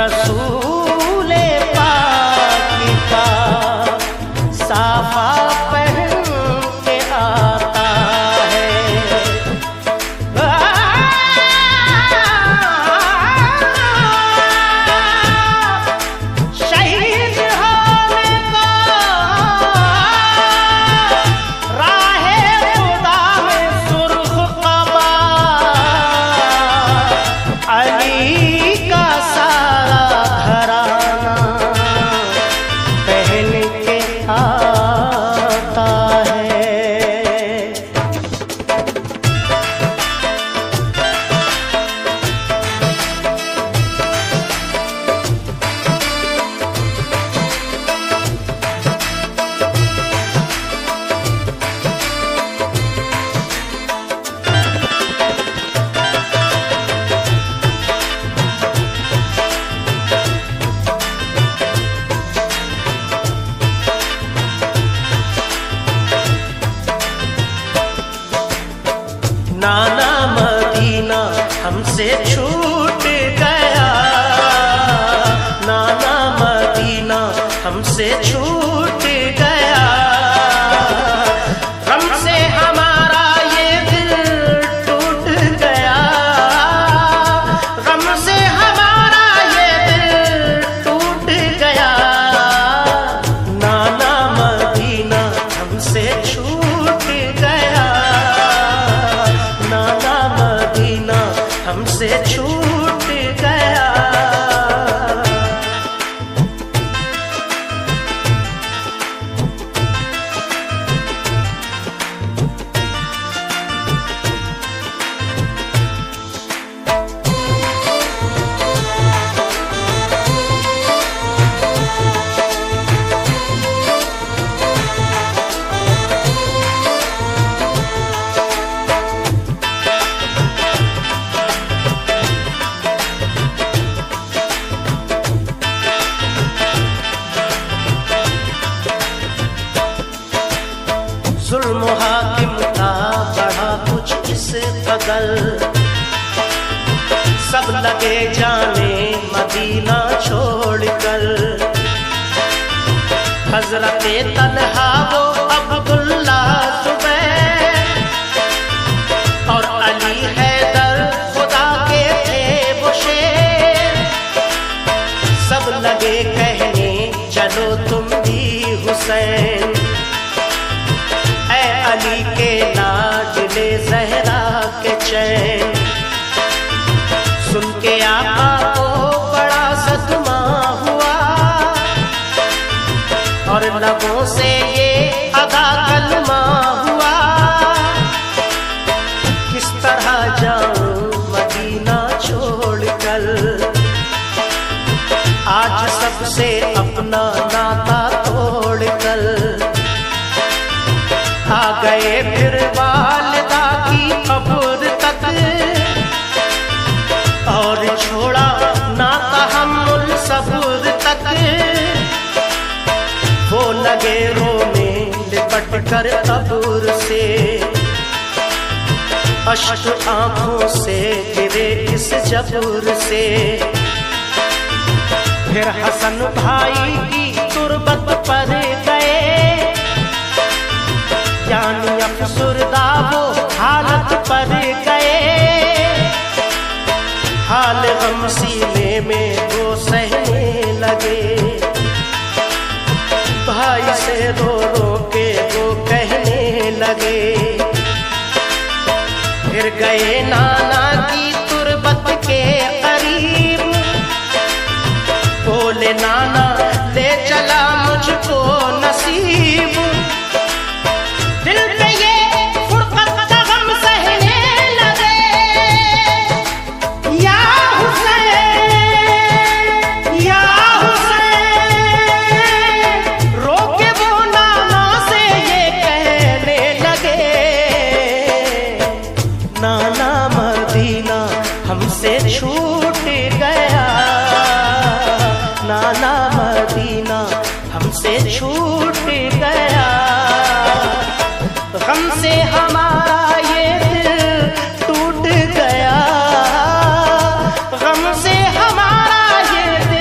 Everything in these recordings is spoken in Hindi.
रसूले पाक का साफा पहन के आता है। शहीद होने को राहे खुदा में सुर्ख कबा अली का सारा घराना पहन के आता है। नाना मदीना हमसे छूट गया, नाना मदीना हमसे छूट गया। गम से हमारा ये दिल टूट गया, गम से हमारा ये दिल टूट गया। नाना मदीना हमसे छूट गया, नाना मदीना हमसे छूट गया। जुल्म हाकिम का बढ़ा कुछ इस कदर, सब लगे जाने मदीना छोड़कर। हजरते तन्हा वो अब्दुल्ला जुबैर और अली हैदर खुदा के थे वो शेर। सब लगे कहने चलो तुम भी हुसैन, अली के लाडले ज़हरा के चैन। सुन के आका को बड़ा सदमा हुआ और लबों से ये अदा कलमा हुआ। किस तरह जाऊं मदीना छोड़कर, आज सबसे अपना नाता तोड़कर। आ गए फिर वालिदा की कब्र तक और छोड़ा नाता हम सब्र तक। वो लगे रोने लिपट कर कब्र से, अश्क आंखों से गिरे इस जबर से। फिर हसन भाई की तुरबत पर गए, यानी अफसुरदा वो हालत पर गए। हाल गम सीने में वो सहने लगे, भाई से रो रो के वो कहने लगे। फिर गए नाना की तुरबत के करीब, बोले नाना ले चला मुझको नसीब। नाना मदीना हमसे छूट गया, नाना मदीना हमसे छूट गया। गम से हमारा ये दिल टूट गया, गम से हमारा ये दिल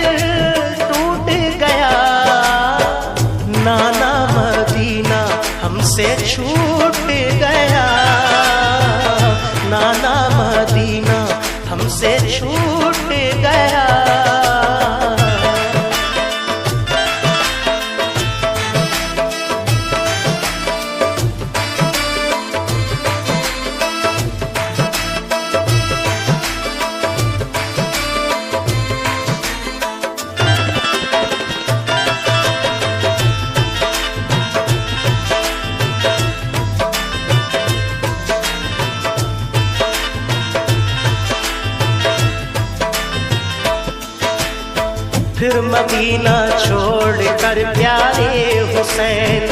फिर मदीना छोड़ कर प्यारे हुसैन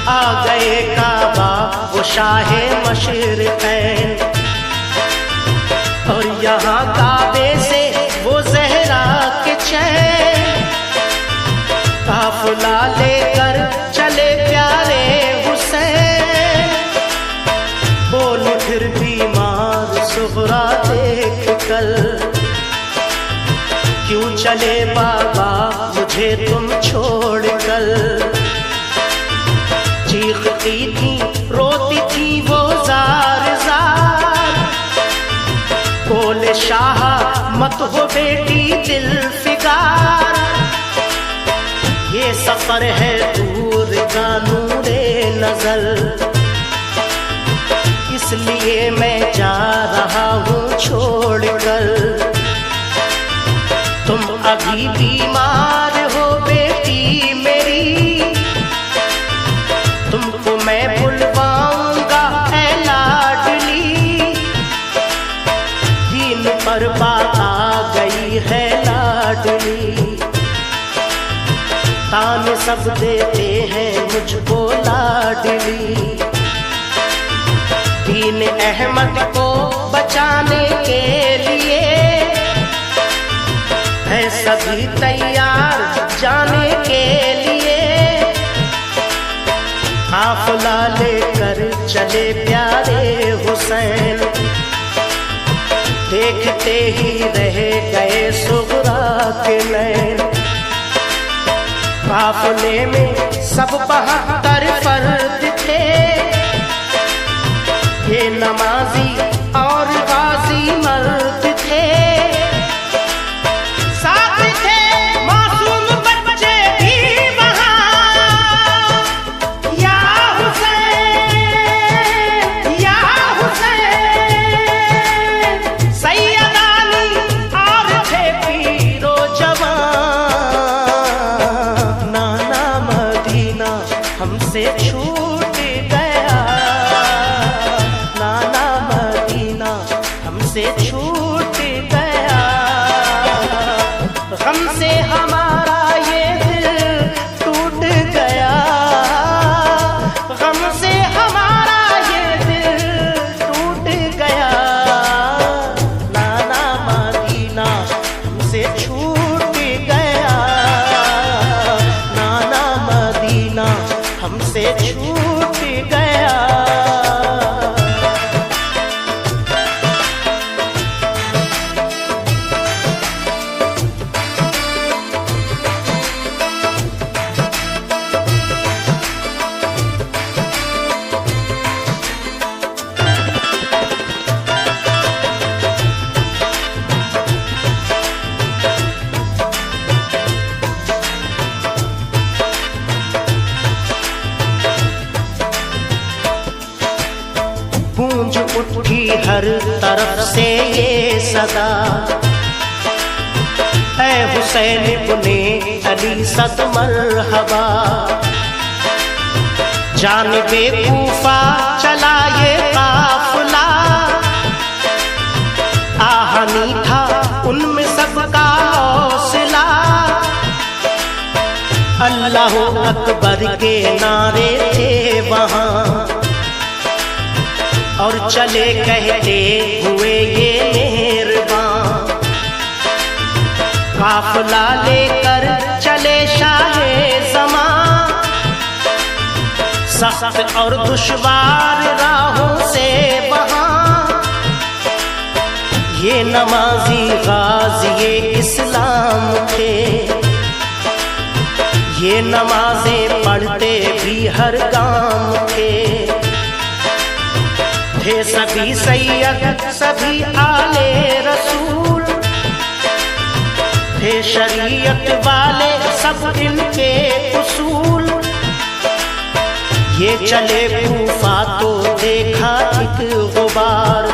आ गए काबा वो शाहे मशरिक़ैन। और यहाँ काबे से वो ज़हरा के चैन काफिला लेकर चले प्यारे हुसैन। बोले फिर बीमार सुगरा देख कल, क्यों चले बाबा मुझे तुम छोड़ कर। चीखती थी रोती थी वो जार जार, बोले शाह मत हो बेटी दिल फिगार। ये सफर है दूर का नूरे नजर, इसलिए मैं जा रहा हूँ छोड़ कर। तुम अभी बीमार हो बेटी मेरी, तुमको मैं बुलवाऊंगा ऐ लाडली। दीन पर बात आ गई है लाडली, ताने सब देते हैं मुझको लाडली। दीन अहमद को बचाने के लिए है सभी तैयार जाने के लिए। काफिला लेकर चले प्यारे हुसैन, देखते ही रह गए सुगरा के नैन। काफिले में सब 72 फर्द थे, ये नमाजी और गाजी मर्द थे। साथ थे मासूम बच्चे भी वहाँ, या हुसैन या हुसैन। सैयद अली और थे पीरो जवान। नाना मदीना हमसे छूट गया, नाना मदीना हमसे छूट गया। गम से हमारा ये दिल टूट गया, गम से हमारा ये दिल टूट गया। नाना मदीना हमसे छूट गया, नाना मदीना हमसे छूट गया। गूंज उठी हर तरफ से ये सदा, ऐ हुसैन इब्ने अली सद मरहबा। जानिबे कूफा चला ये काफिला, आहनी था उनमें सबका हौसला। अल्लाह अकबर के नारे थे वहाँ, और चले कहते हुए ये मेहरबान। काफिला लेकर चले शाहे ज़मां, सख्त और दुश्वार राहों से वहाँ। ये नमाजी गाज़ी इस्लाम थे, ये नमाजें पढ़ते भी हर गांव थे। थे सभी सैयद सभी आले रसूल, थे शरीयत वाले सब इनके उसूल। ये चले कूफा तो देखा एक गुबार,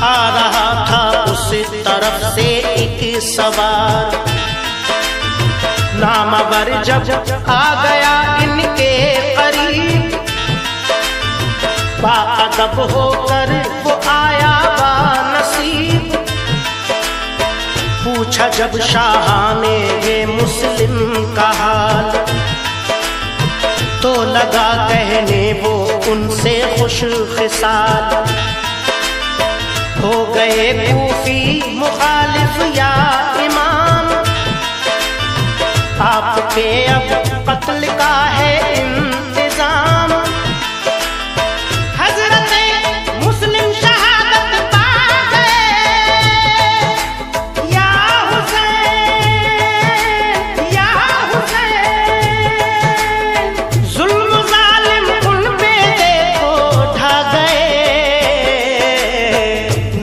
आ रहा था उस तरफ से एक सवार। नामवर जब आ गया इनके करीब, बाअदब होकर वो आया बानसीब। पूछा जब शाह ने ये मुस्लिम का हाल, तो लगा कहने वो उनसे खुश खिसाल। हो गए कूफी मुखालिफ या इमाम, आपके अब कत्ल का है इंतजाम। हजरते मुस्लिम शहादत पा गए, या हुसैन या हुसैन। जुल्म जालिम उन पे देखो ढा गए।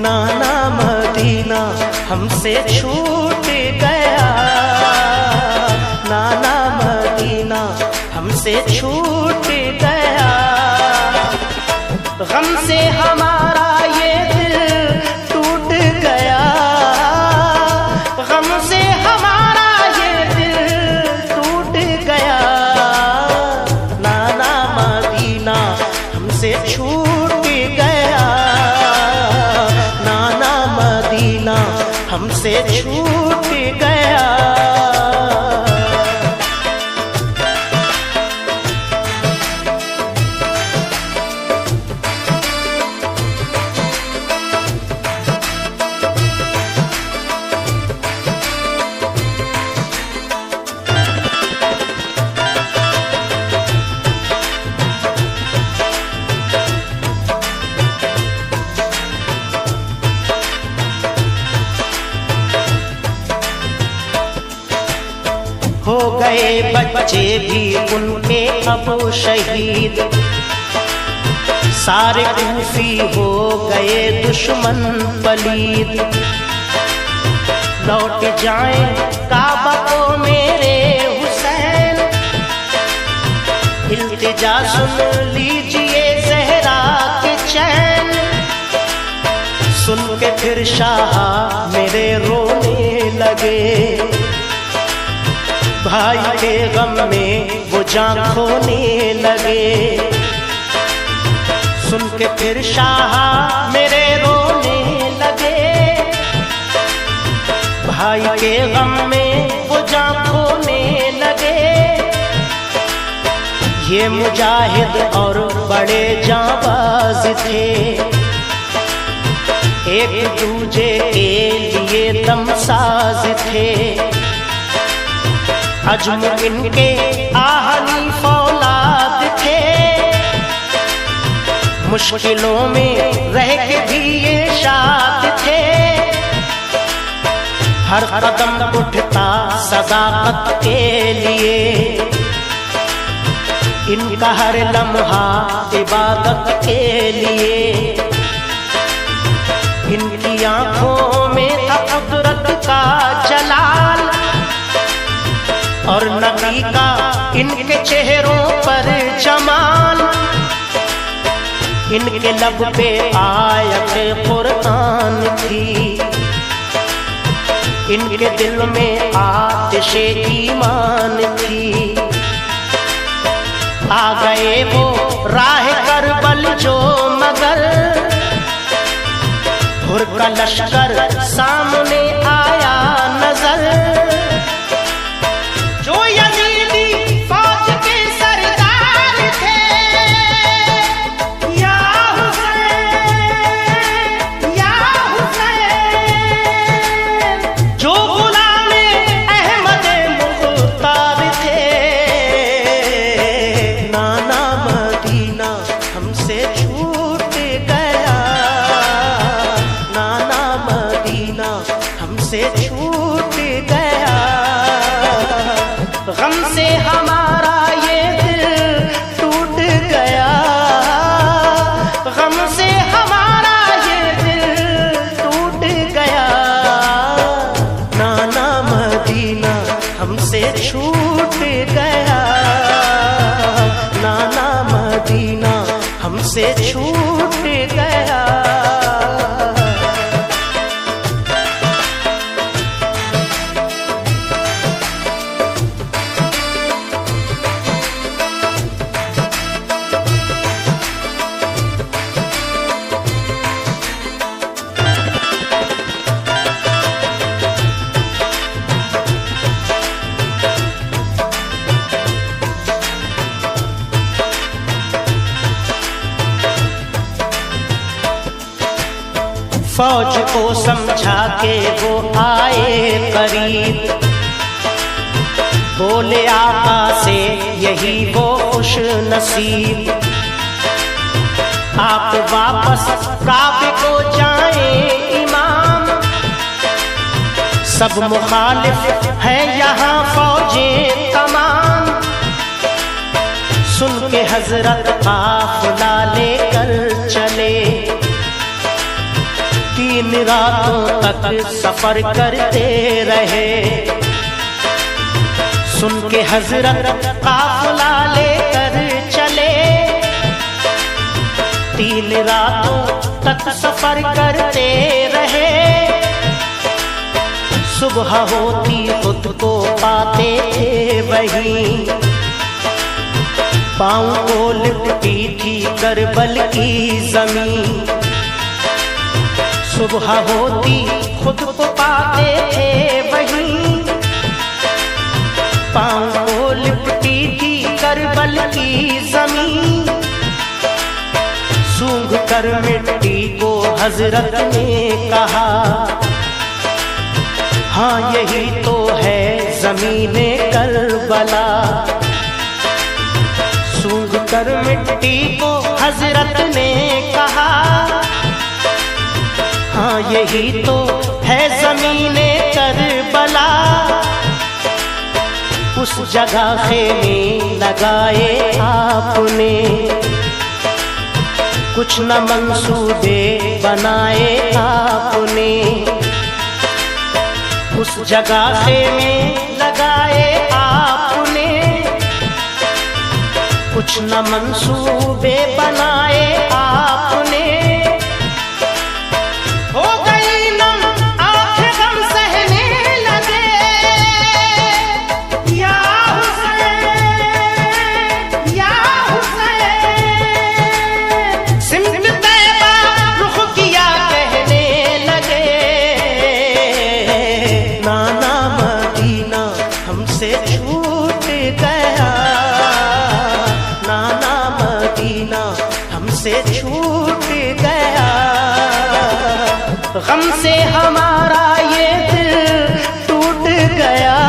नाना मदीना हमसे छूट गया, नाना मदीना हमसे छूट गया। गम से हमारा ये दिल टूट गया, गम से हमारा ये दिल टूट गया। नाना मदीना हमसे छूट गया, नाना मदीना हमसे छूट गया। हो गए बच्चे भी उनके अब शहीद, सारे कूफी हो गए दुश्मन पलीद। लौट जाएं काबा को मेरे हुसैन, इल्तिजा सुन लीजिए ज़हरा के चैन। सुन के फिर शाह मेरे रोने लगे, भाई के गम में वो जान खोने लगे। सुन के फिर शाह मेरे रोने लगे, भाई के गम में वो जान खोने लगे। ये मुजाहिद और बड़े जाबाज थे, एक दूजे के लिए दमसाज थे। अजम इनके आहनी फौलाद थे, मुश्किलों में रह के भी ये शाद थे। हर कदम उठता सदाकत के लिए, इनका हर लम्हा इबादत के लिए। इनकी आंखों में था कुदरत का जलाल, और नबी का इनके चेहरों पर जमाल। इनके लब पे आयत कुरान थी, इनके दिल में आतिशे ईमान थी। आ गए वो राह करबल जो मगर, हुर का लश्कर सामने आया नजर। जो यजीदी फौज के सरदार थे, या हुसैन या हुसैन। जो गुलामे अहमद मुख्तार थे, नाना मदीना हमसे छूट गया, नाना मदीना हमसे छूट गया। गम से हमारा ये दिल टूट गया, गम से हमारा ये दिल टूट गया। नाना मदीना हमसे छूट गया, नाना मदीना हमसे छूट गया। फौज को समझा के वो आए करीब, बोले आका से यही वो खुश नसीब, आप वापस काबे को जाएं इमाम, सब मुखालिफ है यहाँ फौजें तमाम। सुन के हजरत काफिला लेकर चले, 3 रातों तक सफर करते रहे। सुन के हजरत काफिला लेकर चले, 3 रातों तक सफर करते रहे। सुबह होती खुद को पाते थे वहीं, पाँव को लिपटी थी करबल की जमीन। सुबह होती खुद को पाते थे वहीं, पाँव को लिपटी थी करबल की जमीन। सूंघ कर मिट्टी को हजरत ने कहा, हाँ यही तो है ज़मीने करबला। सूंघ कर मिट्टी को हजरत ने कहा, हाँ यही तो है ज़मीने करबला। उस जगह खेमे लगाए आपने, कुछ न मंसूबे बनाए आपने। उस जगह खेमे लगाए आपने, कुछ न मंसूबे बनाए आपने। हो गई नम आंखें गम सहने लगे, या हुसैन या हुसैन। सिमत तैबा रुख किया कहने लगे, नाना मदीना हमसे छूट गया, नाना मदीना हमसे छूट गया। गम से हमारा ये दिल टूट गया,